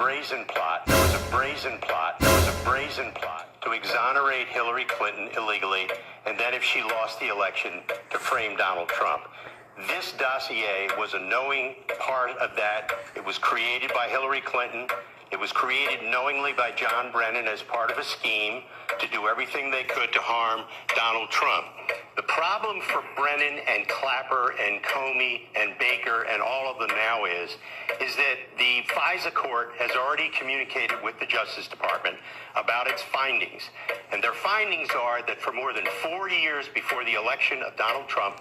brazen plot. There was a brazen plot. There was a brazen plot to exonerate Hillary Clinton illegally, and then if she lost the election, to frame Donald Trump. This dossier was a knowing part of that. It was created by Hillary Clinton. It was created knowingly by John Brennan as part of a scheme to do everything they could to harm Donald Trump. The problem for Brennan and Clapper and Comey and Baker and all of them now is that the FISA court has already communicated with the Justice Department about its findings. And their findings are that for more than 4 years before the election of Donald Trump,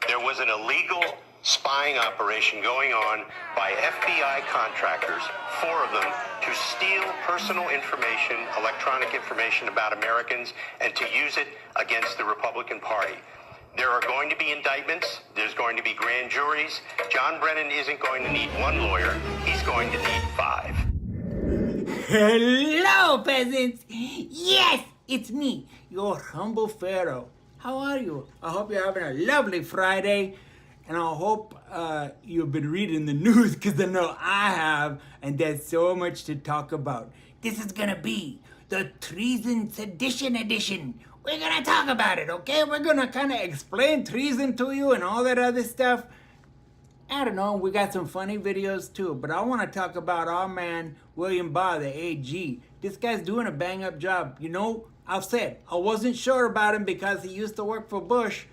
there was an illegal spying operation going on by FBI contractors, 4 of them, to steal personal information, electronic information about Americans, and to use it against the Republican Party. There are going to be indictments. There's going to be grand juries. John Brennan isn't going to need 1 lawyer. He's going to need 5. Hello, peasants. Yes, it's me, your humble Pharaoh. How are you? I hope you're having a lovely Friday. And I hope you've been reading the news, because I know I have, and there's so much to talk about. This is going to be the Treason Sedition edition. We're going to talk about it, okay? We're going to kind of explain treason to you and all that other stuff. I don't know, we got some funny videos too, but I want to talk about our man, William Barr, the AG. This guy's doing a bang-up job. You know, I've said I wasn't sure about him because he used to work for Bush.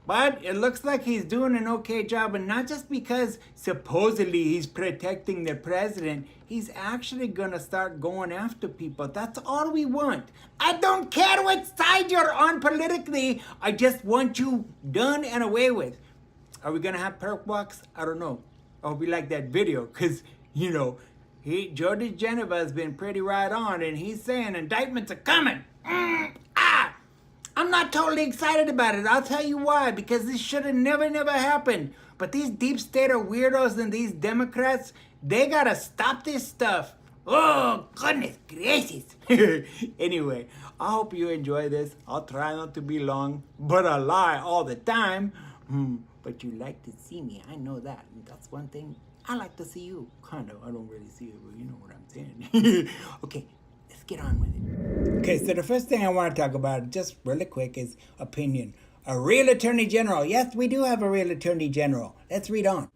But it looks like he's doing an okay job, and not just because supposedly he's protecting the president. He's actually gonna start going after people. That's all we want. I don't care what side you're on politically. I just want you done and away with. Are we gonna have perk walks? I don't know. I hope you like that video, because, you know, Jody Geneva has been pretty right on, and he's saying indictments are coming. I'm not totally excited about it. I'll tell you why. Because this should have never happened. But these deep state of weirdos and these Democrats, they gotta stop this stuff. Oh, goodness gracious. Anyway, I hope you enjoy this. I'll try not to be long, but I lie all the time. But you like to see me. I know that. And that's one thing. I like to see you. Kind of. I don't really see you, but you know what I'm saying. Okay. Let's get on with it. Okay, so the first thing I want to talk about, just really quick, is opinion. A real attorney general. Yes, we do have a real attorney general. Let's read on.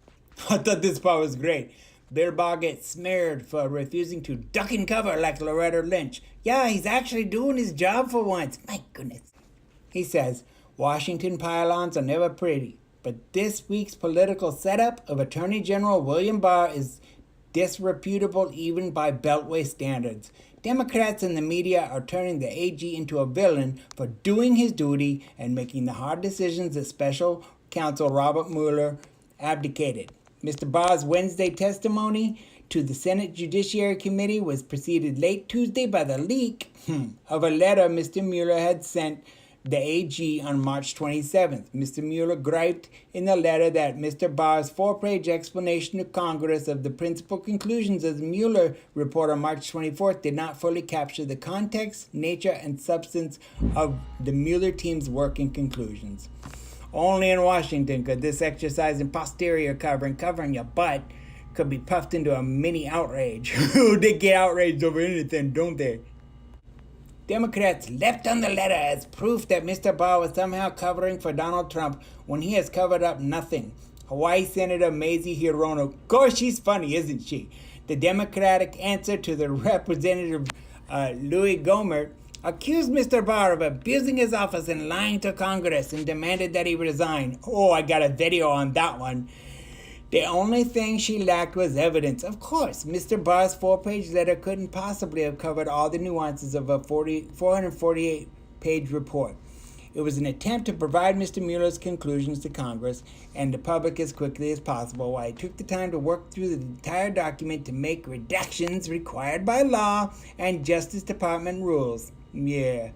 I thought this part was great. Bill Barr gets smeared for refusing to duck and cover like Loretta Lynch. Yeah, he's actually doing his job for once. My goodness. He says, Washington pylons are never pretty, but this week's political setup of Attorney General William Barr is disreputable even by Beltway standards. Democrats and the media are turning the AG into a villain for doing his duty and making the hard decisions that Special Counsel Robert Mueller abdicated. Mr. Barr's Wednesday testimony to the Senate Judiciary Committee was preceded late Tuesday by the leak of a letter Mr. Mueller had sent the AG on March 27th. Mr. Mueller griped in the letter that Mr. Barr's 4-page explanation to Congress of the principal conclusions of the Mueller report on March 24th did not fully capture the context, nature, and substance of the Mueller team's work and conclusions. Only in Washington could this exercise in posterior covering your butt could be puffed into a mini outrage. They get outraged over anything, don't they? Democrats left on the letter as proof that Mr. Barr was somehow covering for Donald Trump when he has covered up nothing. Hawaii Senator Mazie Hirono, of course she's funny, isn't she? The Democratic answer to the Representative Louis Gohmert accused Mr. Barr of abusing his office and lying to Congress and demanded that he resign. Oh, I got a video on that one. The only thing she lacked was evidence. Of course, Mr. Barr's 4-page letter couldn't possibly have covered all the nuances of a 448-page report. It was an attempt to provide Mr. Mueller's conclusions to Congress and the public as quickly as possible, while he took the time to work through the entire document to make redactions required by law and Justice Department rules. Yeah.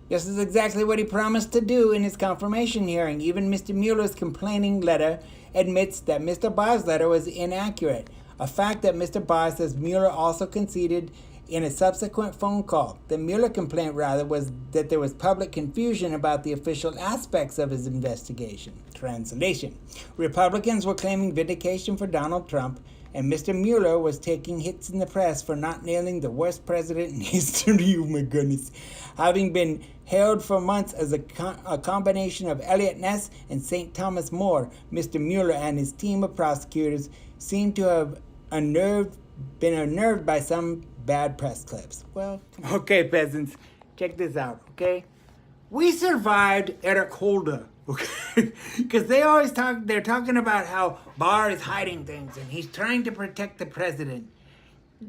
This is exactly what he promised to do in his confirmation hearing. Even Mr. Mueller's complaining letter admits that Mr. Barr's letter was inaccurate, a fact that Mr. Barr says Mueller also conceded in a subsequent phone call. The Mueller complaint, rather, was that there was public confusion about the official aspects of his investigation. Translation: Republicans were claiming vindication for Donald Trump, And Mr. Mueller was taking hits in the press for not nailing the worst president in history. Oh my goodness. Having been hailed for months as a combination of Elliot Ness and St. Thomas More, Mr. Mueller and his team of prosecutors seem to have been unnerved by some bad press clips. Well, okay, peasants, check this out, okay? We survived Eric Holder, okay? Because they're talking about how Barr is hiding things and he's trying to protect the president.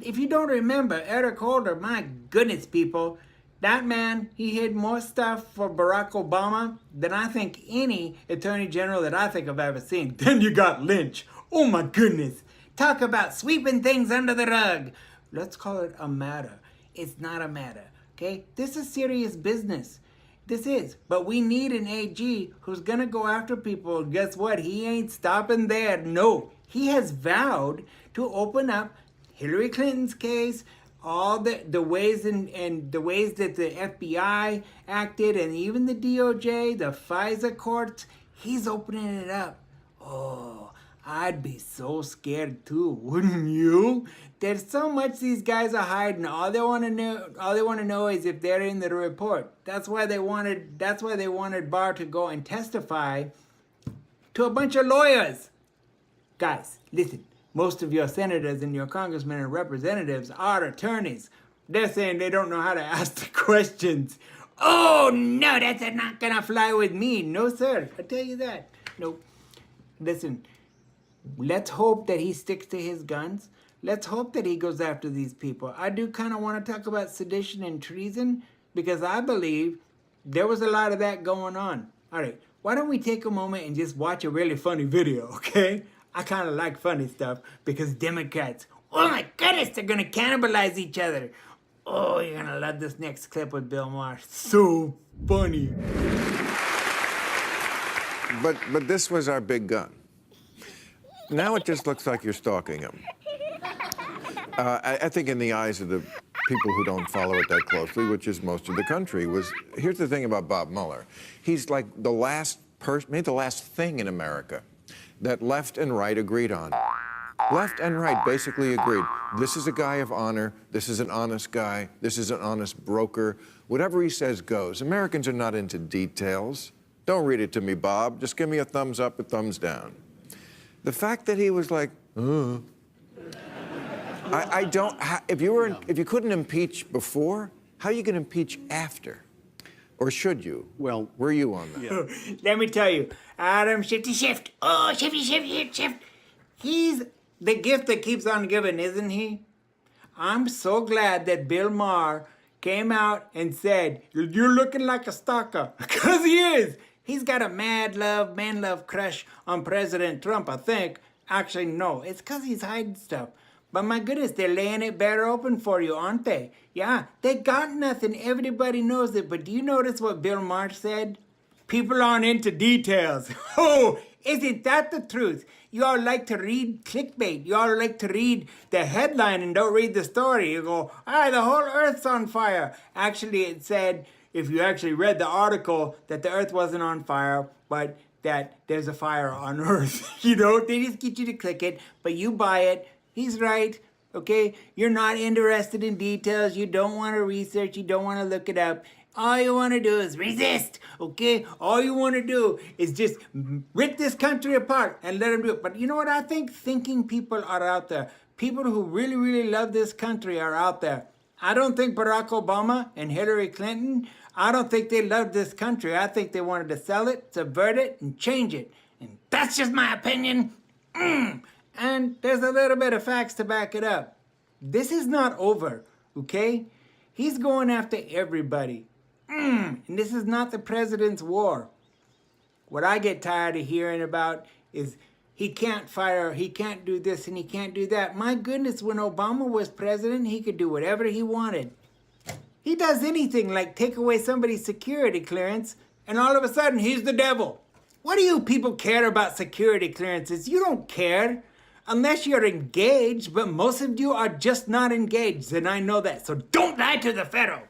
If you don't remember, Eric Holder, my goodness, people, that man, he hid more stuff for Barack Obama than I think any attorney general that I think I've ever seen. Then you got Lynch. Oh my goodness. Talk about sweeping things under the rug. Let's call it a matter. It's not a matter, okay? This is serious business. This is. But we need an AG who's going to go after people. Guess what? He ain't stopping there. No. He has vowed to open up Hillary Clinton's case, all the ways and the ways that the FBI acted, and even the DOJ, the FISA courts. He's opening it up. Oh, I'd be so scared too, wouldn't you? There's so much these guys are hiding. All they want to know is if they're in the report. That's why they wanted Barr to go and testify to a bunch of lawyers. Guys, listen. Most of your senators and your congressmen and representatives are attorneys. They're saying they don't know how to ask the questions. Oh no, that's not gonna fly with me. No, sir. I tell you that. Nope. Listen. Let's hope that he sticks to his guns. Let's hope that he goes after these people. I do kind of want to talk about sedition and treason because I believe there was a lot of that going on. All right, why don't we take a moment and just watch a really funny video, okay? I kind of like funny stuff because Democrats, oh my goodness, they're going to cannibalize each other. Oh, you're going to love this next clip with Bill Maher. So funny. But this was our big gun. Now it just looks like you're stalking him. I think in the eyes of the people who don't follow it that closely, which is most of the country, here's the thing about Bob Mueller. He's like the last person, maybe the last thing in America that left and right agreed on. Left and right basically agreed. This is a guy of honor. This is an honest guy. This is an honest broker. Whatever he says goes. Americans are not into details. Don't read it to me, Bob. Just give me a thumbs up, a thumbs down. The fact that he was like, I don't. If you couldn't impeach before, how are you going to impeach after? Or should you? Well, were you on that? Yeah. Let me tell you, Adam Shifty Shift. Oh, Shifty Shift. He's the gift that keeps on giving, isn't he? I'm so glad that Bill Maher came out and said, "You're looking like a stalker," because he is. He's got a man love crush on President Trump, I think. Actually, no, it's because he's hiding stuff. But my goodness, they're laying it bare open for you, aren't they? Yeah, they got nothing. Everybody knows it. But do you notice what Bill Maher said? People aren't into details. Oh, isn't that the truth? You all like to read clickbait. You all like to read the headline and don't read the story. You go, the whole earth's on fire. Actually, it said, if you actually read the article, that the earth wasn't on fire, but that there's a fire on earth. You know, they just get you to click it, but you buy it. He's right, okay? You're not interested in details. You don't want to research. You don't want to look it up. All you want to do is resist, okay? All you want to do is just rip this country apart and let them do it. But you know what I think? Thinking people are out there. People who really, really love this country are out there. I don't think Barack Obama and Hillary Clinton, I don't think they loved this country. I think they wanted to sell it, subvert it, and change it. And that's just my opinion. And there's a little bit of facts to back it up. This is not over, okay? He's going after everybody. And this is not the president's war. What I get tired of hearing about is he can't fire, he can't do this, and he can't do that. My goodness, when Obama was president, he could do whatever he wanted. He does anything like take away somebody's security clearance, and all of a sudden, he's the devil. What do you people care about security clearances? You don't care. Unless you're engaged, but most of you are just not engaged, and I know that. So don't lie to the Pharaoh.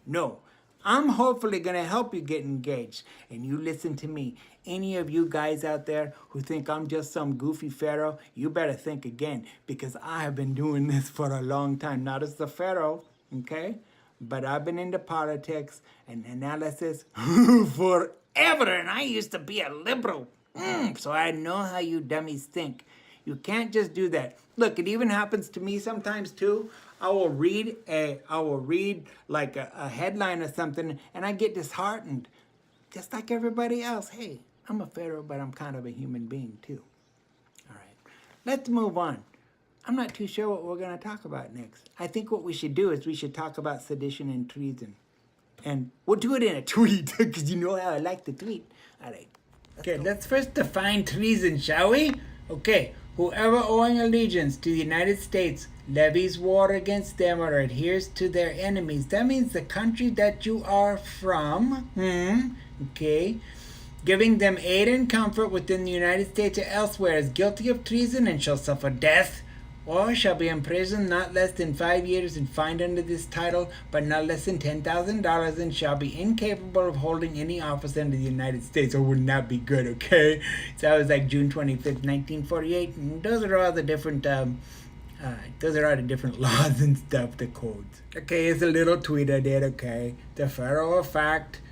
No. I'm hopefully going to help you get engaged. And you listen to me. Any of you guys out there who think I'm just some goofy Pharaoh, you better think again, because I have been doing this for a long time. Not as the Pharaoh, okay? But I've been into politics and analysis forever, and I used to be a liberal. So I know how you dummies think. You can't just do that. Look, it even happens to me sometimes too. I will read like a headline or something, and I get disheartened, just like everybody else. Hey, I'm a Pharaoh, but I'm kind of a human being too. All right, let's move on. I'm not too sure what we're going to talk about next. I think what we should do is we should talk about sedition and treason. And we'll do it in a tweet, because you know how I like to tweet. All right. Okay, let's first define treason, shall we? Okay, whoever owing allegiance to the United States levies war against them or adheres to their enemies. That means the country that you are from, okay, giving them aid and comfort within the United States or elsewhere is guilty of treason and shall suffer death, or shall be imprisoned not less than 5 years and fined under this title, but not less than $10,000, and shall be incapable of holding any office under the United States. Or would not be good, okay? So that was like June 25th, 1948. And those are all the different, laws and stuff, the codes. Okay, here's a little tweet I did, okay? The Pharaoh of Fact,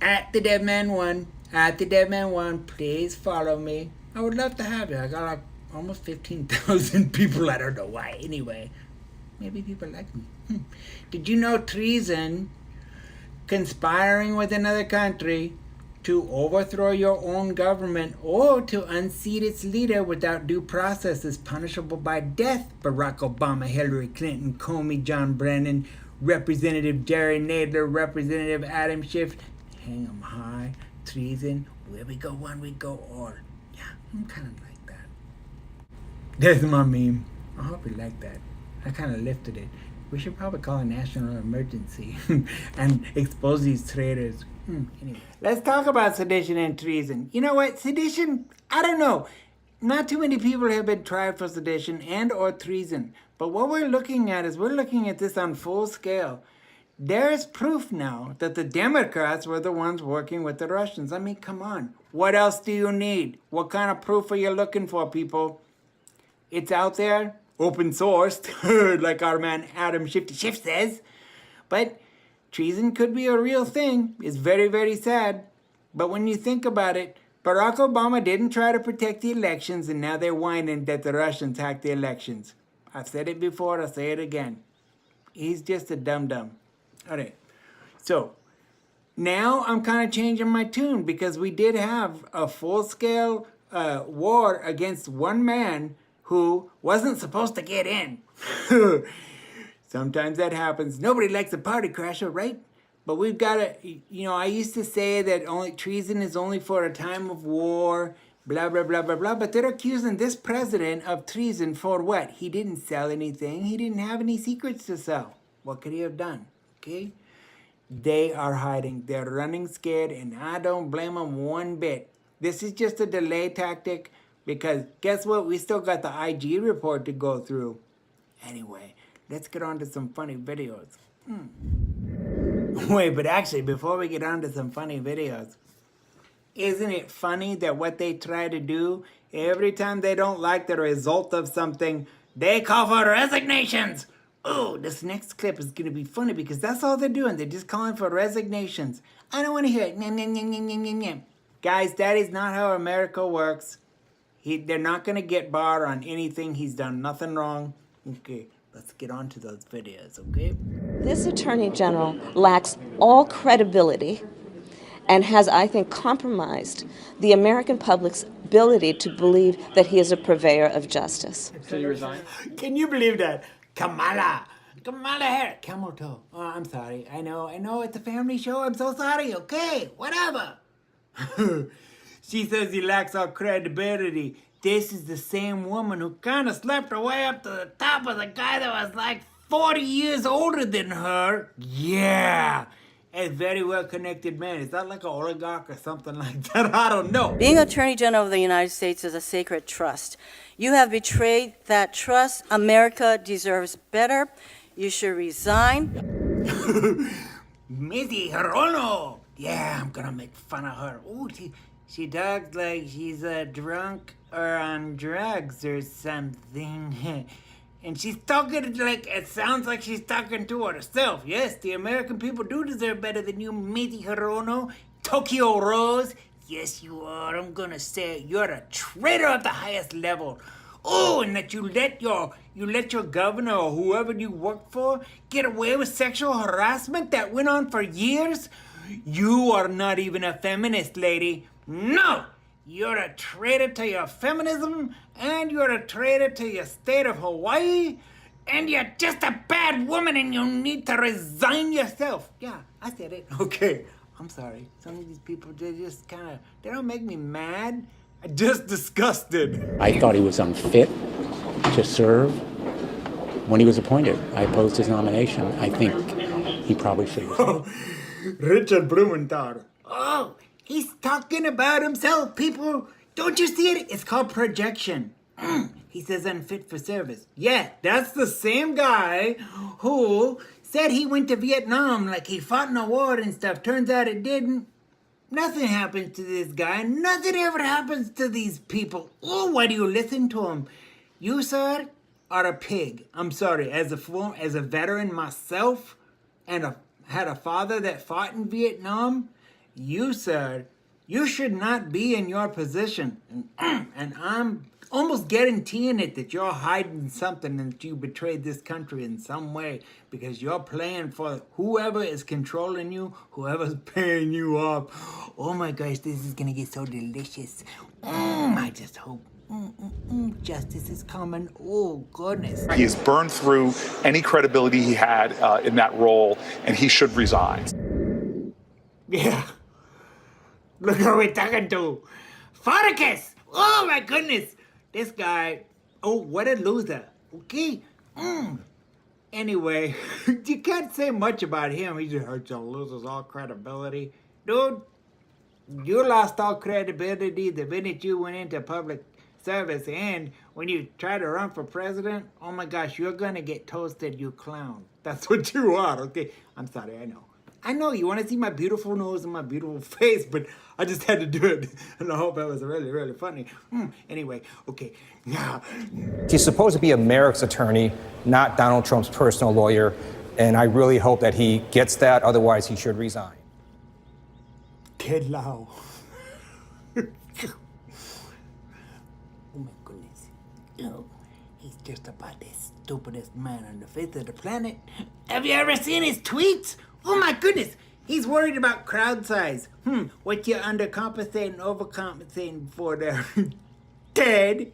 at the Dead Man 1, at the Dead Man 1, please follow me. I would love to have you. I got like almost 15,000 people. I don't know why. Anyway, maybe people like me. Did you know treason, conspiring with another country to overthrow your own government or to unseat its leader without due process, is punishable by death? Barack Obama, Hillary Clinton, Comey, John Brennan, Representative Jerry Nadler, Representative Adam Schiff. Hang 'em high. Treason. Where we go one, we go all. Yeah, I'm kind of like that. There's my meme. I hope you like that. I kind of lifted it. We should probably call a national emergency and expose these traitors. Anyway, let's talk about sedition and treason. You know what? Sedition, I don't know. Not too many people have been tried for sedition and or treason. But what we're looking at is we're looking at this on full scale. There's proof now that the Democrats were the ones working with the Russians. I mean, come on. What else do you need? What kind of proof are you looking for, people? It's out there, open sourced, like our man Adam Schiff says. But treason could be a real thing. It's very, very sad. But when you think about it, Barack Obama didn't try to protect the elections, and now they're whining that the Russians hacked the elections. I've said it before, I'll say it again. He's just a dum-dum. All right. So now I'm kind of changing my tune, because we did have a full-scale war against one man who wasn't supposed to get in. Sometimes that happens. Nobody likes a party crasher, right? But we've got to, I used to say that treason is only for a time of war, blah, blah, blah, blah, blah. But they're accusing this president of treason for what? He didn't sell anything. He didn't have any secrets to sell. What could he have done? Okay? They are hiding. They're running scared, and I don't blame them one bit. This is just a delay tactic, because guess what? We still got the IG report to go through. Anyway, let's get on to some funny videos. Wait, but actually, before we get on to some funny videos, isn't it funny that what they try to do, every time they don't like the result of something, they call for resignations? Oh, this next clip is going to be funny, because that's all they're doing. They're just calling for resignations. I don't want to hear it. Nyam, nyam, nyam, nyam, nyam, nyam. Guys, that is not how America works. They're not going to get barred on anything. He's done nothing wrong. Okay, let's get on to those videos, okay? This Attorney General lacks all credibility and has, I think, compromised the American public's ability to believe that he is a purveyor of justice. So you resign? Can you believe that? Kamala Harris. Camel toe. Oh, I'm sorry. I know it's a family show. I'm so sorry. Okay, whatever. She says he lacks all credibility. This is the same woman who kind of slept her way up to the top of the guy that was like 40 years older than her. Yeah. A very well-connected man. Is that like an oligarch or something like that? I don't know. Being Attorney General of the United States is a sacred trust. You have betrayed that trust. America deserves better. You should resign. Missy Hirono. Yeah, I'm gonna make fun of her. Ooh, she talks like she's drunk or on drugs or something. And she's talking like, it sounds like she's talking to herself. Yes, the American people do deserve better than you, Missy Hirono. Tokyo Rose. Yes, you are. I'm gonna say it. You're a traitor of the highest level. Oh, and that you let your governor or whoever you work for get away with sexual harassment that went on for years? You are not even a feminist, lady. No! You're a traitor to your feminism, and you're a traitor to your state of Hawaii, and you're just a bad woman and you need to resign yourself. Yeah, I said it. Okay, I'm sorry. Some of these people, they just they don't make me mad. I'm just disgusted. I thought he was unfit to serve when he was appointed. I opposed his nomination. I think he probably should resign. Richard Blumenthal. Oh, he's talking about himself, people. Don't you see it? It's called projection. He says unfit for service. Yeah, that's the same guy who said he went to Vietnam like he fought in a war and stuff. Turns out it didn't. Nothing happens to this guy. Nothing ever happens to these people. Oh, why do you listen to him? You, sir, are a pig. I'm sorry. As a veteran myself and had a father that fought in Vietnam, you, sir, you should not be in your position. And I'm almost guaranteeing it that you're hiding something and that you betrayed this country in some way because you're playing for whoever is controlling you, whoever's paying you off. Oh my gosh, this is gonna get so delicious. I just hope justice is coming. Oh goodness. He has burned through any credibility he had in that role, and he should resign. Yeah. Look who we're talking to. Farkas! Oh my goodness. This guy, oh, what a loser. Okay. Anyway, you can't say much about him. He just loses all credibility. Dude, you lost all credibility the minute you went into public service, and when you try to run for president, oh my gosh, you're gonna get toasted, you clown. That's what you are, okay? I'm sorry, I know you want to see my beautiful nose and my beautiful face, but I just had to do it, and I hope that was really, really funny. Anyway, okay. He's supposed to be a Merrick's attorney, not Donald Trump's personal lawyer, and I really hope that he gets that, otherwise he should resign. Ted Lau. Oh my goodness. He's just about the stupidest man on the face of the planet. Have you ever seen his tweets? Oh my goodness. He's worried about crowd size. What you undercompensating, overcompensating for there? Ted.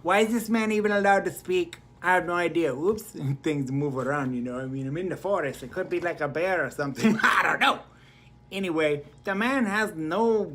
Why is this man even allowed to speak? I have no idea. Oops. Things move around, you know. I mean, I'm in the forest. It could be like a bear or something. I don't know. Anyway, the man has no,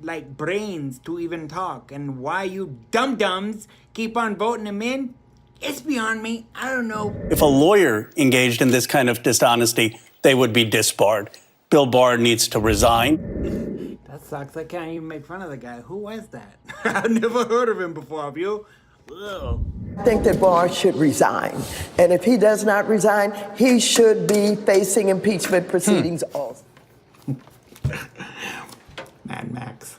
like brains to even talk. And why you dum-dums keep on voting him in, it's beyond me. I don't know. If a lawyer engaged in this kind of dishonesty, they would be disbarred. Bill Barr needs to resign. That sucks. I can't even make fun of the guy. Who was that? I've never heard of him before. Have you? Ugh. I think that Barr should resign. And if he does not resign, he should be facing impeachment proceedings also. Mad Max.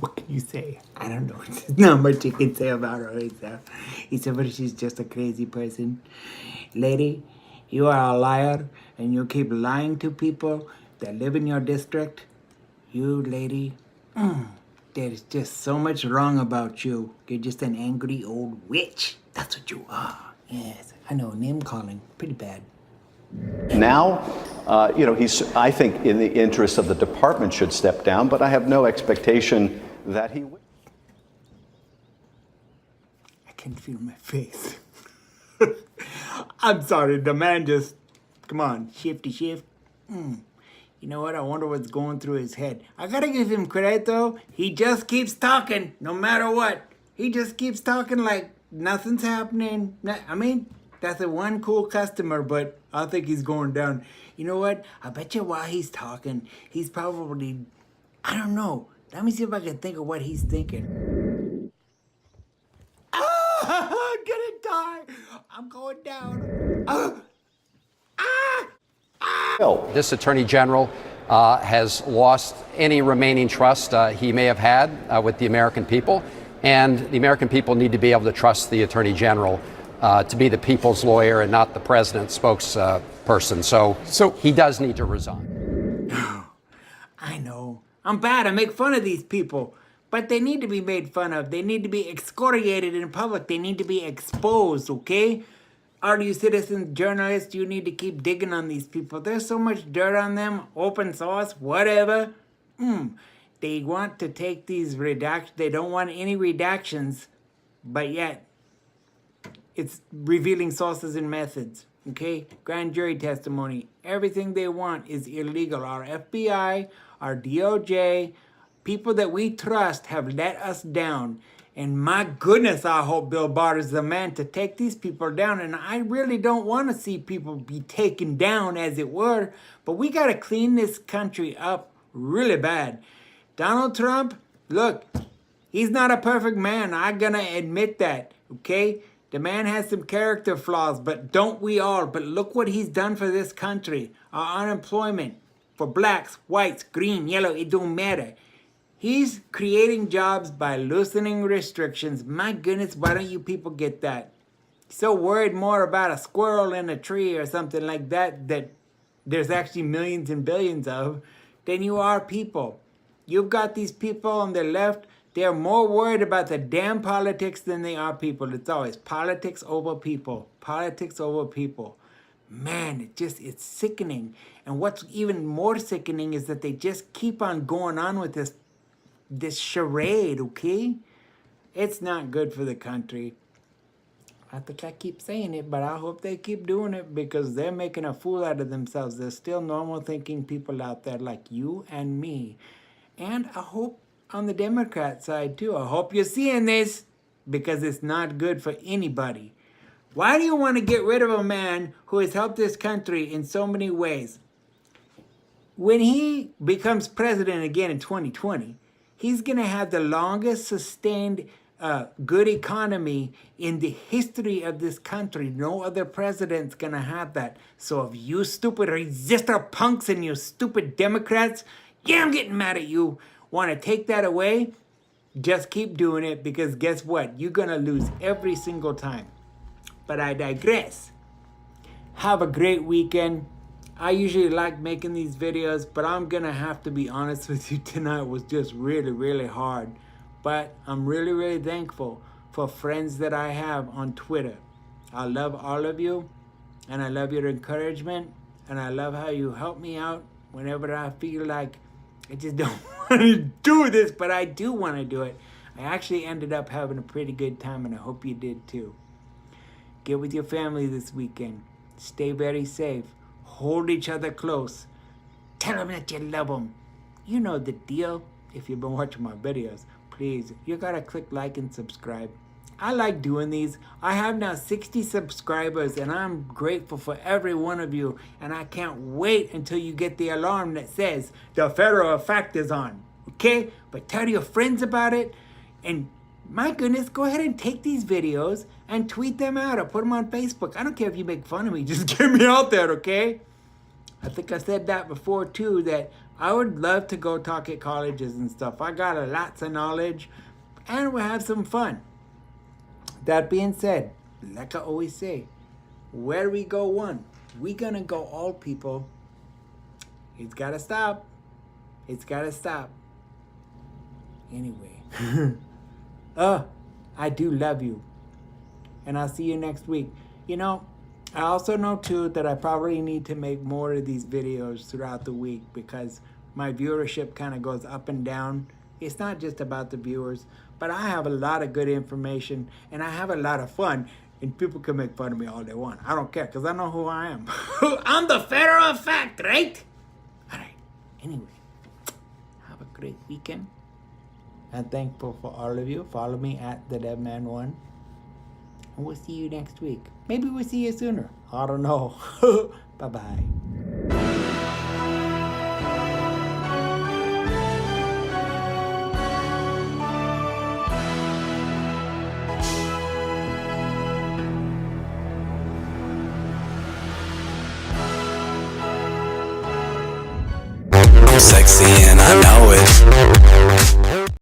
What can you say? I don't know. There's not much you can say about her. He said, but she's just a crazy person. Lady, you are a liar, and you keep lying to people that live in your district. You, lady, there's just so much wrong about you. You're just an angry old witch. That's what you are. Yes, I know, name calling. Pretty bad. Now, I think in the interest of the department should step down, but I have no expectation that he will. I can feel my face. I'm sorry, the man just, come on, shifty shift. You know what? I wonder what's going through his head. I gotta give him credit though. He just keeps talking, no matter what. He just keeps talking like nothing's happening. I mean, that's a one cool customer, but I think he's going down. You know what? I bet you while he's talking, he's probably, I don't know. Let me see if I can think of what he's thinking. I'm gonna die. I'm going down. This Attorney General has lost any remaining trust he may have had with the American people, and the American people need to be able to trust the Attorney General to be the people's lawyer and not the president's spokesperson. So he does need to resign. I know. I'm bad. I make fun of these people. But they need to be made fun of. They need to be excoriated in public. They need to be exposed, okay? Are you citizen journalists? You need to keep digging on these people. There's so much dirt on them. Open source, whatever. They want to take these redactions. They don't want any redactions. But yet, it's revealing sources and methods, okay? Grand jury testimony. Everything they want is illegal. Our FBI, our DOJ, people that we trust have let us down. And my goodness, I hope Bill Barr is the man to take these people down. And I really don't want to see people be taken down, as it were. But we got to clean this country up really bad. Donald Trump, look, he's not a perfect man. I'm going to admit that, okay? The man has some character flaws, but don't we all? But look what he's done for this country. Our unemployment for blacks, whites, green, yellow, it don't matter. He's creating jobs by loosening restrictions. My goodness, why don't you people get that? So worried more about a squirrel in a tree or something like that that there's actually millions and billions of than you are people. You've got these people on the left. They're more worried about the damn politics than they are people. It's always politics over people. Politics over people. Man, it's sickening. And what's even more sickening is that they just keep on going on with this charade, okay? It's not good for the country. I think I keep saying it, but I hope they keep doing it because they're making a fool out of themselves. There's still normal thinking people out there like you and me. And I hope on the Democrat side too. I hope you're seeing this because it's not good for anybody. Why do you want to get rid of a man who has helped this country in so many ways? When he becomes president again in 2020, he's going to have the longest sustained good economy in the history of this country. No other president's going to have that. So if you stupid resistor punks and you stupid Democrats, yeah, I'm getting mad at you, want to take that away, just keep doing it because guess what? You're going to lose every single time. But I digress. Have a great weekend. I usually like making these videos, but I'm going to have to be honest with you. Tonight was just really, really hard. But I'm really, really thankful for friends that I have on Twitter. I love all of you, and I love your encouragement, and I love how you help me out whenever I feel like I just don't want to do this, but I do want to do it. I actually ended up having a pretty good time, and I hope you did too. Get with your family this weekend. Stay very safe. Hold each other close. Tell them that you love them. You know the deal. If you've been watching my videos, please, you gotta click like and subscribe. I like doing these. I have now 60 subscribers, and I'm grateful for every one of you. And I can't wait until you get the alarm that says the Pharaoh effect is on. Okay? But tell your friends about it. And my goodness, go ahead and take these videos and tweet them out or put them on Facebook. I don't care if you make fun of me. Just get me out there, okay? I think I said that before, too, that I would love to go talk at colleges and stuff. I got lots of knowledge, and we'll have some fun. That being said, like I always say, where we go one, we gonna go all, people. It's gotta stop. It's gotta stop. Anyway. I do love you. And I'll see you next week. You know, I also know too that I probably need to make more of these videos throughout the week because my viewership kind of goes up and down. It's not just about the viewers, but I have a lot of good information and I have a lot of fun, and people can make fun of me all they want. I don't care because I know who I am. I'm the Pharaoh of fact, right? All right. Anyway, have a great weekend. I'm thankful for all of you. Follow me at the DevMan1. And we'll see you next week. Maybe we'll see you sooner. I don't know. Bye-bye. I'm sexy and I know